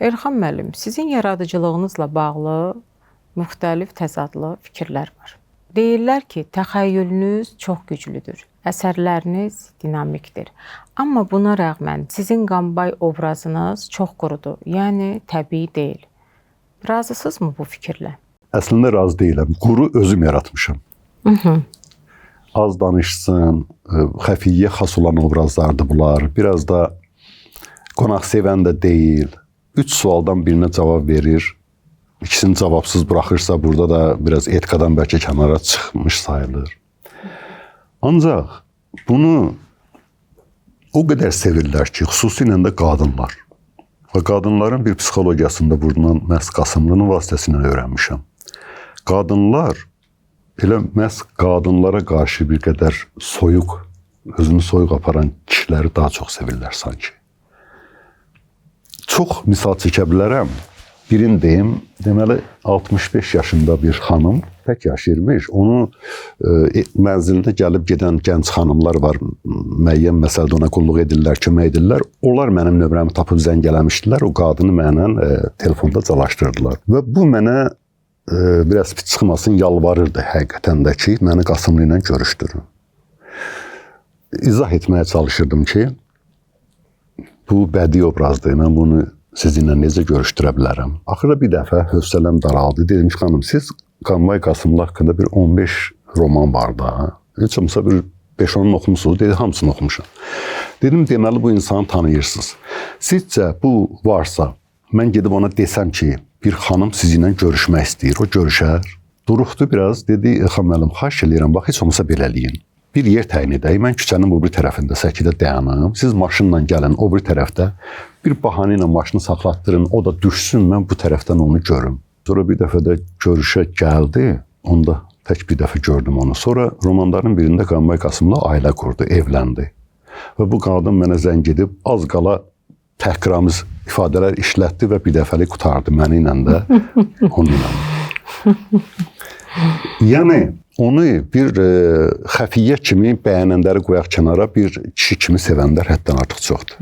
Elxan müəllim, sizin yaradıcılığınızla bağlı müxtəlif təzadlı fikirlər var. Deyirlər ki, təxəyyülünüz çox güclüdür, əsərləriniz dinamikdir. Amma buna rəğmən sizin Qambay obrazınız çox qurudur, yəni təbii deyil. Razısınızmı bu fikirlə? Əslində razı deyiləm. Quru özüm yaratmışam. Az danışsın, xəfiyyə xas olan obrazlardır bunlar. Biraz da qonaq sevən də deyil. 3 sualdan birinə cavab verir. İkisini cavabsız buraxırsa, burada da biraz etikadan bəlkə kənara çıxmış sayılır. Ancaq bunu o qədər sevirlər ki, xüsusilə də qadınlar. Və qadınların bir psixologiyasında buradan məhz Qasımlının vasitəsilə öyrənmişəm. Qadınlar elə məhz qadınlara qarşı bir qədər soyuq, özünü soyuq aparan kişiləri daha çox sevirlər sanki. Çox misal çəkə bilərəm. Birini deyim, deməli 65 yaşında bir xanım tək yaşayırmış. Onun mənzilində gəlib gedən gənc xanımlar var. Müəyyən məsələdə ona qulluq edirlər, kömək edirlər. Onlar mənim nömrəmi tapıb zəng eləmişdilər. O qadını mənə telefonda calaşdırdılar. Və bu mənə biraz pis çıxmasın yalvarırdı həqiqətən də ki, məni Qasımlı ilə görüşdürün. İzah etməyə çalışırdım ki, bu bədii obrazdır. Mən bunu sizinlə necə görüşdürə bilərəm? Axırda bir dəfə hövsələm daraldı. Dedim ki, xanım, siz Qambay Qasımlı haqqında bir 15 roman var da. Heç olmasa bir 5-10'unu oxumusunuz. Dedi, hamısını oxumuşam. Dedim, deməli bu insanı tanıyırsınız. Sizcə bu varsa, mən gedib ona desəm ki, bir xanım sizinlə görüşmək istəyir. O görüşər. Duruxdu biraz. Dedi, Elxan müəllim, xahiş eləyirəm, bax, heç olmasa beləliyin. Bir yer təyin edək, mən küçənin o bir tərəfində səkidə dayanım, siz maşınla gəlin, o bir tərəfdə bir bahanə ilə maşını saxlatdırın, o da düşsün, mən bu tərəfdən onu görüm. Sonra bir dəfə də görüşə gəldi, onda tək bir dəfə gördüm onu. Sonra romanların birində Qambay Qasımlı ailə qurdu, evləndi. Və bu qadın mənə zəng edib, az qala təhqiramiz ifadələr işlətdi və bir dəfəlik qutardı məni ilə də, onu ilə. Yəni, onu bir xəfiyyə kimi bəyənənləri qoyaq kənara, bir kişi kimi sevənlər həddən artıq çoxdur.